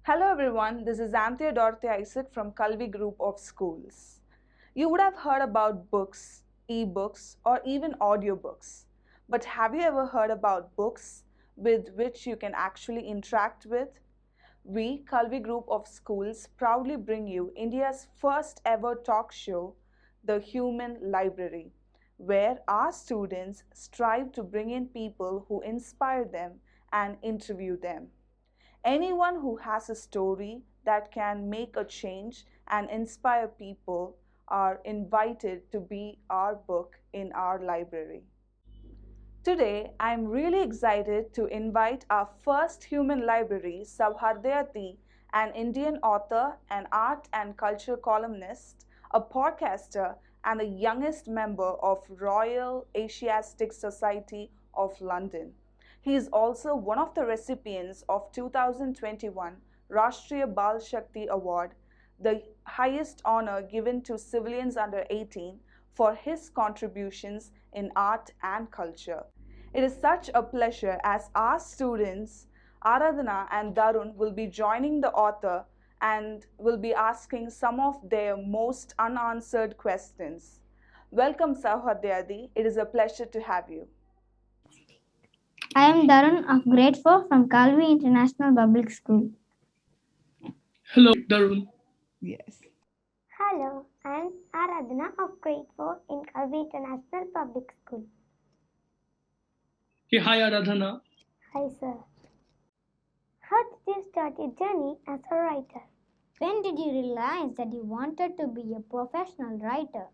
Hello everyone, this is Dorothy Isaac from Kalvi Group of Schools. You would have heard about books, e-books, or even audiobooks. But have you ever heard about books with which you can actually interact with? We, Kalvi Group of Schools, proudly bring you India's first ever talk show, The Human Library, where our students strive to bring in people who inspire them and interview them. Anyone who has a story that can make a change and inspire people are invited to be our book in our library. Today, I'm really excited to invite our first human library, Souhardya, an Indian author, an art and culture columnist, a podcaster, and the youngest member of Royal Asiatic Society of London. He is also one of the recipients of 2021 Rashtriya Bal Shakti Award, the highest honor given to civilians under 18 for his contributions in art and culture. It is such a pleasure as our students Aradhana and Darun will be joining the author and will be asking some of their most unanswered questions. Welcome, Souhardya. It is a pleasure to have you. I am Darun of grade 4 from Kalvi International Public School. Hello, Darun. Yes. Hello, I am Aradhana of grade 4 in Kalvi International Public School. Hey, hi, Aradhana. Hi, sir. How did you start your journey as a writer? When did you realize that you wanted to be a professional writer?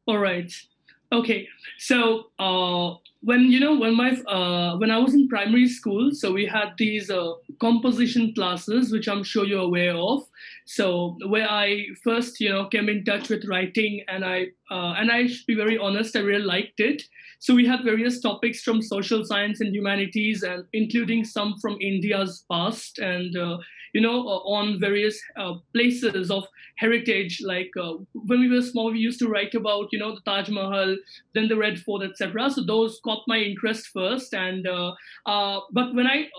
All right. Okay. So when I was in primary school, so we had these composition classes, which I'm sure you're aware of. So where I first came in touch with writing, and I should be very honest, I really liked it. So we had various topics from social science and humanities, and including some from India's past, and on various places of heritage. Like when we were small, we used to write about the Taj Mahal, then the Red Fort, etc. So those caught my interest first, and but when I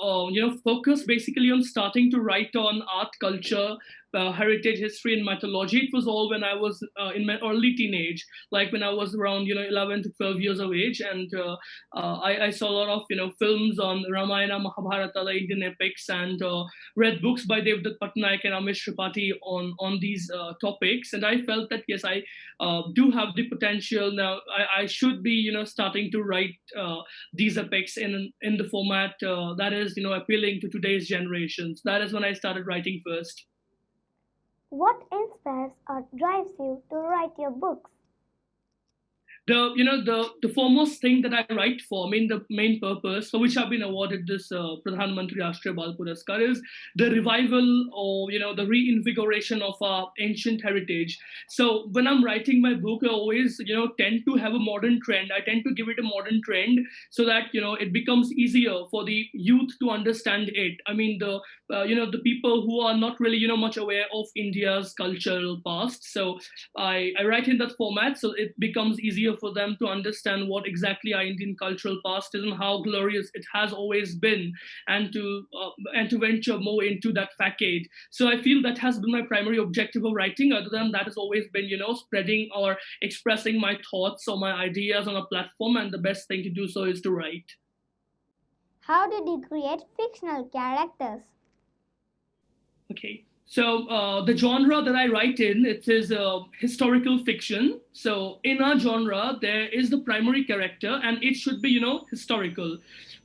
focused basically on starting to write on art, culture, heritage, history, and mythology, it was all when I was in my early teenage, like when I was around 11 to 12 years of age, and I saw a lot of films on Ramayana, Mahabharata, the Indian epics, and read books by Devdutt Patnaik and Amish Tripathi on these topics, and I felt that yes, I do have the potential now. I should be starting to write these epics in the format that is appealing to today's generations. That is when I started writing first. What inspires or drives you to write your books? The foremost thing that I write for, I mean the main purpose for which I've been awarded this Pradhan Mantri Rashtriya Bal Puraskar, is the revival, or the reinvigoration of our ancient heritage. So when I'm writing my book, I always tend to have a modern trend. I tend to give it a modern trend so that it becomes easier for the youth to understand it. I mean the people who are not really much aware of India's cultural past. So I write in that format so it becomes easier for them to understand what exactly our Indian cultural past is and how glorious it has always been, and to venture more into that facade. So I feel that has been my primary objective of writing. Other than that, has always been spreading or expressing my thoughts or my ideas on a platform, and the best thing to do so is to write. How did you create fictional characters? Okay. So the genre that I write in, it is historical fiction. So in our genre, there is the primary character, and it should be historical.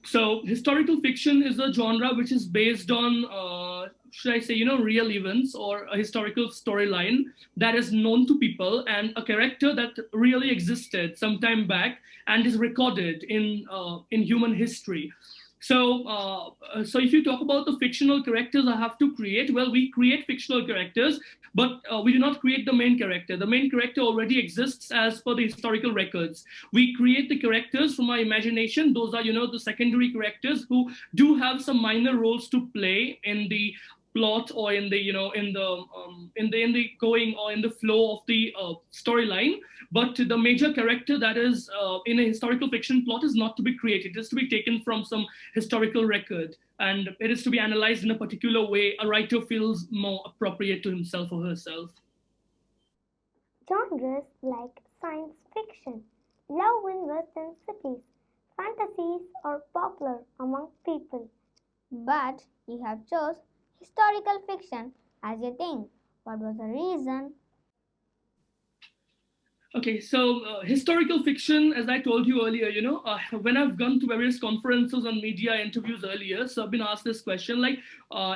So historical fiction is a genre which is based on should I say real events or a historical storyline that is known to people, and a character that really existed some time back and is recorded in human history. So if you talk about the fictional characters I have to create, well, we create fictional characters, but we do not create the main character. The main character already exists as per the historical records. We create the characters from our imagination. Those are, the secondary characters who do have some minor roles to play in the plot or in the in the going or in the flow of the storyline. But the major character that is in a historical fiction plot is not to be created. It is to be taken from some historical record, and it is to be analyzed in a particular way a writer feels more appropriate to himself or herself. Genres like science fiction, love in western cities, fantasies are popular among people. But you have chose historical fiction as your thing. What was the reason? Okay, so historical fiction, as I told you earlier, when I've gone to various conferences and media interviews earlier, so I've been asked this question like,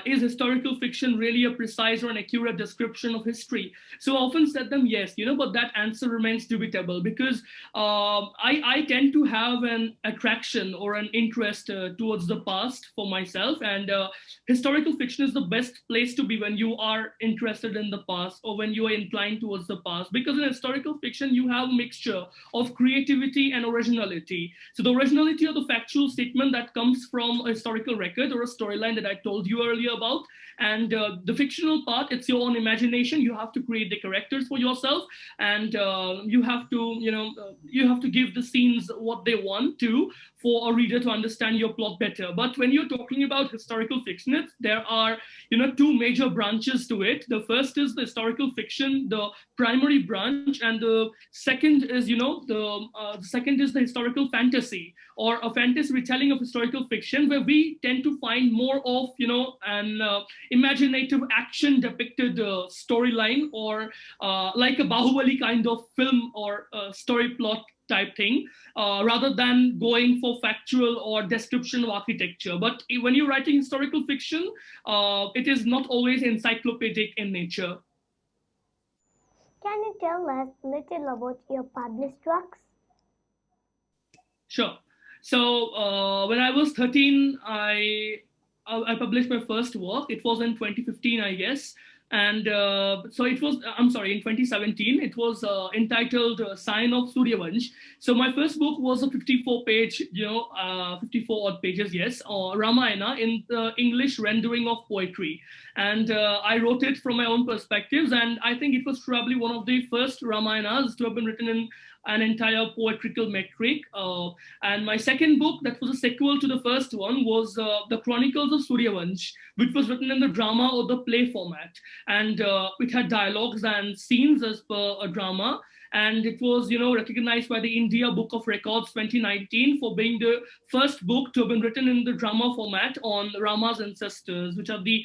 is historical fiction really a precise or an accurate description of history? So I often said them yes, but that answer remains debatable because I tend to have an attraction or an interest towards the past for myself, and historical fiction is the best place to be when you are interested in the past or when you are inclined towards the past, because in historical fiction you have a mixture of creativity and originality. So the originality of the factual statement that comes from a historical record or a storyline that I told you earlier about, and the fictional part, it's your own imagination. You have to create the characters for yourself, and you have to you have to give the scenes what they want to for a reader to understand your plot better. But when you're talking about historical fiction, there are two major branches to it. The first is the historical fiction, the primary branch, and the second is the second is the historical fantasy, or a fantasy retelling of historical fiction, where we tend to find more of an imaginative action depicted storyline, or like a Bahubali kind of film or story plot type thing, rather than going for factual or description of architecture. But when you're writing historical fiction, it is not always encyclopedic in nature. Can you tell us a little about your published works? Sure. So when I was 13, I published my first work. It was in 2015, I guess. And so it was, I'm sorry, in 2017, it was entitled Sign of Suryavansh. So my first book was a 54 page, 54 odd pages, yes, or Ramayana in the English rendering of poetry. And I wrote it from my own perspectives. And I think it was probably one of the first Ramayanas to have been written in an entire poetical metric. And my second book, that was a sequel to the first one, was The Chronicles of Suryavansh, which was written in the drama or the play format. And it had dialogues and scenes as per a drama. And it was, recognized by the India Book of Records 2019 for being the first book to have been written in the drama format on Rama's ancestors, which are the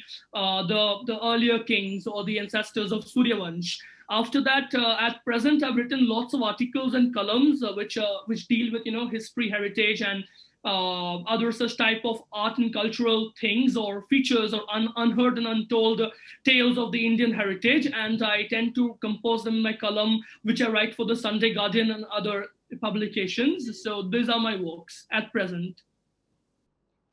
earlier kings or the ancestors of Suryavansh. After that, at present, I've written lots of articles and columns which deal with history, heritage, and other such type of art and cultural things or features or unheard and untold tales of the Indian heritage. And I tend to compose them in my column, which I write for the Sunday Guardian and other publications. So these are my works at present.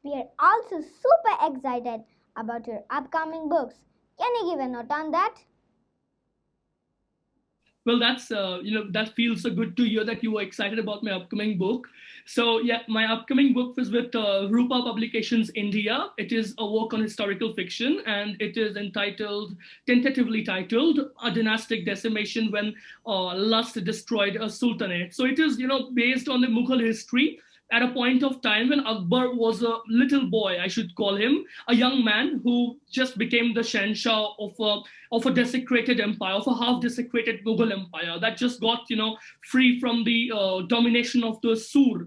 We are also super excited about your upcoming books. Can you give a note on that? Well, that's that feels so good to hear that you were excited about my upcoming book. So yeah, my upcoming book is with Rupa Publications India. It is a work on historical fiction, and it is tentatively titled "A Dynastic Decimation When Lust Destroyed a Sultanate." So it is based on the Mughal history at a point of time when Akbar was a little boy, I should call him, a young man who just became the Shahnshah of a desecrated empire, of a half-desecrated Mughal empire that just got, free from the domination of the Sur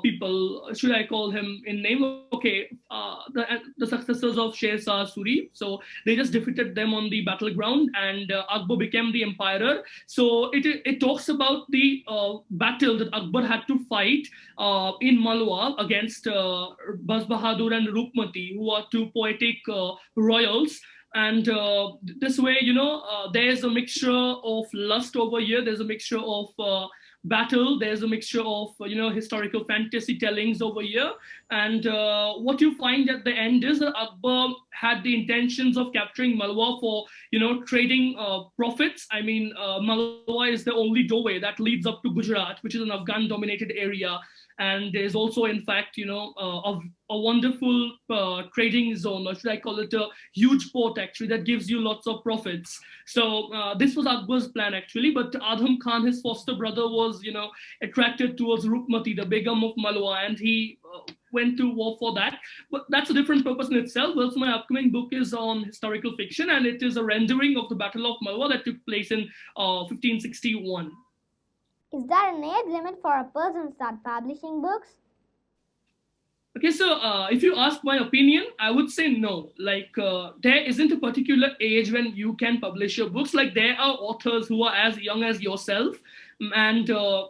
people. Should I call him in name? Okay, the successors of Sher Shah Suri. So they just defeated them on the battleground, and Akbar became the emperor. So it talks about the battle that Akbar had to fight in Malwa against Baz Bahadur and Rupmati, who are two poetic royals. And this way, there's a mixture of lust over here. There's a mixture of battle. There's a mixture of, historical fantasy tellings over here. And what you find at the end is that Akbar had the intentions of capturing Malwa for, trading profits. I mean, Malwa is the only doorway that leads up to Gujarat, which is an Afghan-dominated area. and there's also, in fact, a wonderful trading zone, or should I call it a huge port actually, that gives you lots of profits. So this was Akbar's plan actually, but Adham Khan, his foster brother, was attracted towards Rukmati, the Begum of Malwa, and he went to war for that. But that's a different purpose in itself. Well, so my upcoming book is on historical fiction, and it is a rendering of the Battle of Malwa that took place in 1561. Is there an age limit for a person to start publishing books? Okay, so if you ask my opinion, I would say no. Like, there isn't a particular age when you can publish your books. Like, there are authors who are as young as yourself, and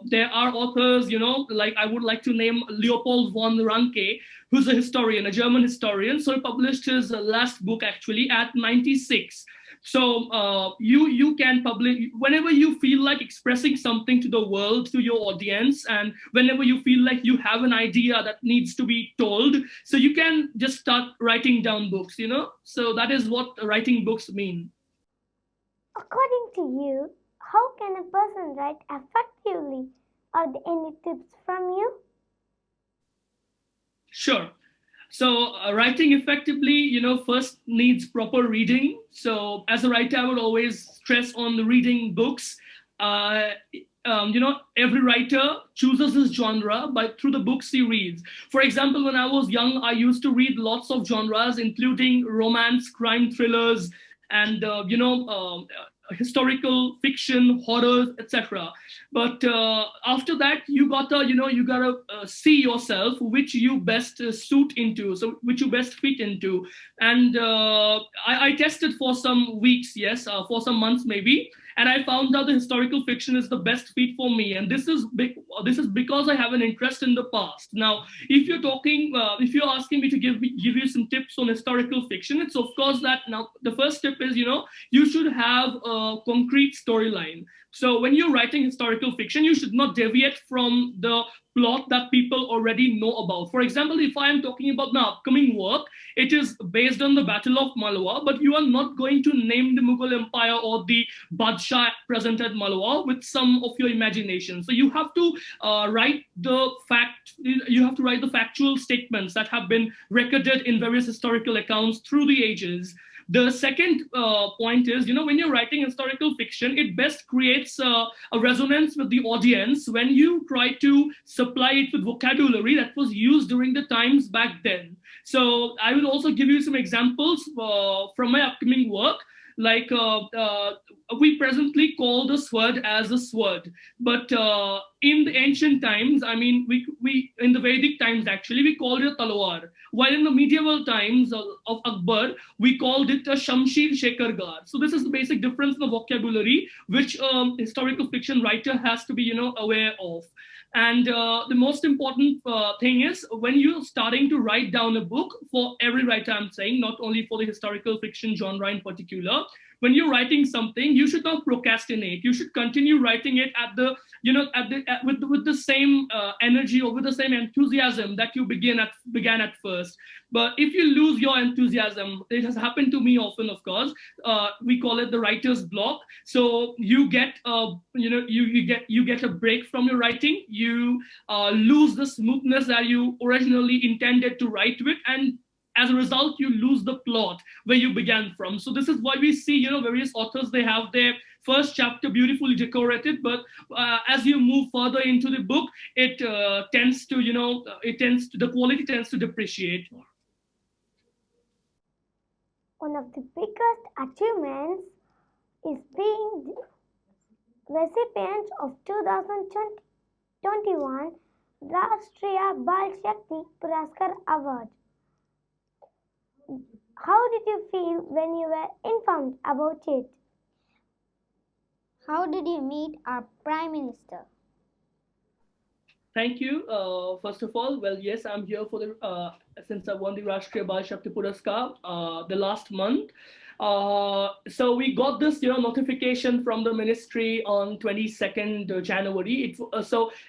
there are authors, like I would like to name Leopold von Ranke, who's a historian, a German historian. So he published his last book actually at 96. So you can publish whenever you feel like expressing something to the world, to your audience, and whenever you feel like you have an idea that needs to be told. So you can just start writing down books. So that is what writing books mean. According to you, how can a person write effectively? Are there any tips from you? Sure. So writing effectively, first needs proper reading. So as a writer, I would always stress on the reading books. Every writer chooses his genre through the books he reads. For example, when I was young, I used to read lots of genres, including romance, crime thrillers, and historical fiction, horror, etc. But after that, you gotta see yourself which you best suit into, so which you best fit into. And I tested for some weeks, yes, for some months maybe, and I found out the historical fiction is the best fit for me. And this is because I have an interest in the past. Now, if you're asking me to give you some tips on historical fiction, it's of course that now the first tip is you should have a concrete storyline. So when you're writing historical fiction, you should not deviate from the plot that people already know about. For example, if I am talking about my upcoming work, it is based on the Battle of Malwa, but you are not going to name the Mughal Empire or the Badshah present at Malwa with some of your imagination. So you have to write the factual statements that have been recorded in various historical accounts through the ages. The second point is, when you're writing historical fiction, it best creates a resonance with the audience when you try to supply it with vocabulary that was used during the times back then. So I will also give you some examples from my upcoming work. Like we presently call the sword as a sword, but in the ancient times, I mean, we in the Vedic times actually we called it a talwar, while in the medieval times of Akbar we called it a shamshir shekargar. So this is the basic difference in the vocabulary which historical fiction writer has to be aware of. And the most important thing is when you're starting to write down a book, for every writer I'm saying, not only for the historical fiction genre in particular, when you're writing something, you should not procrastinate. You should continue writing it with the same energy or with the same enthusiasm that you began at first. But if you lose your enthusiasm, it has happened to me often, of course. We call it the writer's block. So you get you get a break from your writing. You lose the smoothness that you originally intended to write with, and as a result, you lose the plot where you began from. So this is why we see, various authors, they have their first chapter beautifully decorated, but as you move further into the book, the quality tends to depreciate. One of the biggest achievements is being recipient of 2021 Rashtriya Bal Shakti Puraskar Award. How did you feel when you were informed about it? How did you meet our Prime Minister? Thank you. First of all, well, yes, I'm here for since I won the Rashtriya Bal Shakti Puraskar the last month. So we got this, notification from the ministry on 22nd January.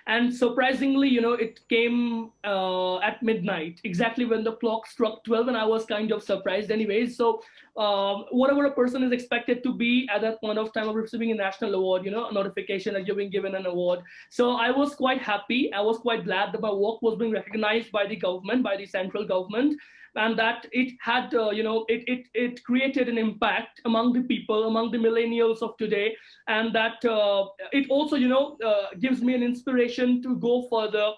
And surprisingly, it came at midnight, exactly when the clock struck 12, and I was kind of surprised, anyways. So whatever a person is expected to be at that point of time of receiving a national award, a notification that you're being given an award. So I was quite happy. I was quite glad that my work was being recognized by the government, by the central government, and that it had, it created an impact among the people, among the millennials of today, and that it also, gives me an inspiration to go further,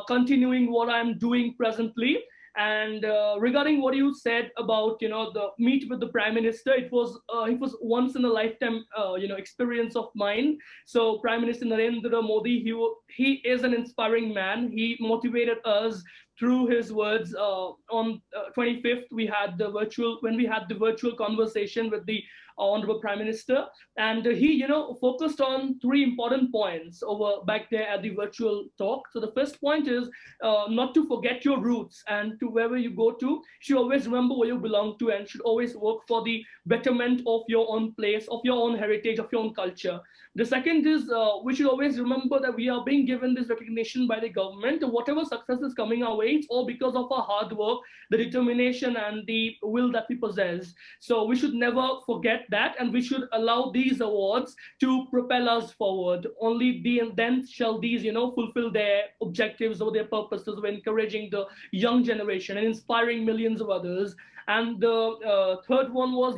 continuing what I'm doing presently. And regarding what you said about, the meet with the prime minister, it was once in a lifetime, experience of mine. So Prime Minister Narendra Modi, he is an inspiring man. He motivated us through his words. On 25th, when we had the virtual conversation with the honorable prime minister, and he, focused on three important points over back there at the virtual talk. So the first point is not to forget your roots, and to wherever you go to, you should always remember where you belong to, and should always work for the betterment of your own place, of your own heritage, of your own culture. The second is we should always remember that we are being given this recognition by the government. Whatever success is coming our way, it's all because of our hard work, the determination, and the will that we possess. So we should never forget that, and we should allow these awards to propel us forward. Only then shall these, fulfill their objectives or their purposes of encouraging the young generation and inspiring millions of others. And the third one was,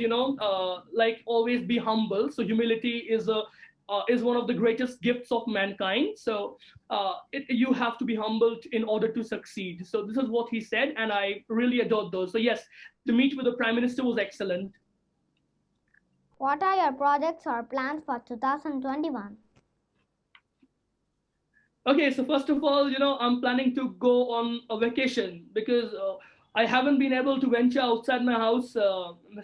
like, always be humble. So humility is one of the greatest gifts of mankind. So you have to be humbled in order to succeed. So this is what he said, and I really adored those. So yes, the meet with the prime minister was excellent. What are your projects or plans for 2021? Okay, so first of all, I'm planning to go on a vacation, because I haven't been able to venture outside my house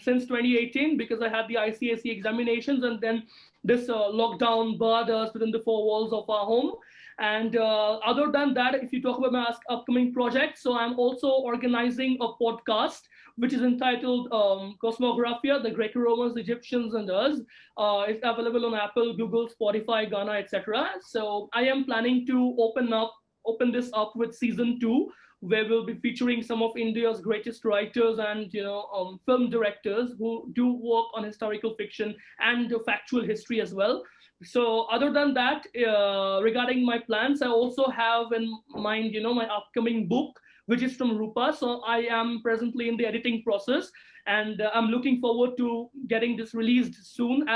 since 2018, because I had the ICSE examinations, and then this lockdown barred us within the four walls of our home. And other than that, if you talk about my upcoming projects, so I'm also organizing a podcast which is entitled Cosmographia, the Greco-Romans, Egyptians, and Us. It's available on Apple, Google, Spotify, Ghana, etc. So I am planning to open this up with season 2, where we'll be featuring some of India's greatest writers and film directors who do work on historical fiction and factual history as well. So other than that, regarding my plans, I also have in mind, my upcoming book, which is from Rupa. So I am presently in the editing process, and I'm looking forward to getting this released as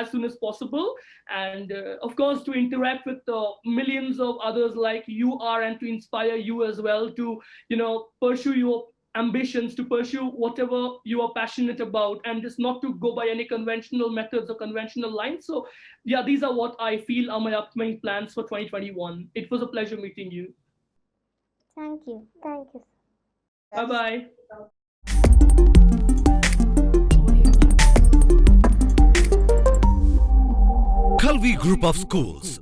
soon as possible. And of course, to interact with millions of others like you are, and to inspire you as well to, pursue your ambitions, to pursue whatever you are passionate about, and just not to go by any conventional methods or conventional lines. So yeah, these are what I feel are my upcoming plans for 2021. It was a pleasure meeting you. Thank you. Thank you. Bye bye. Kalvi Group of Schools.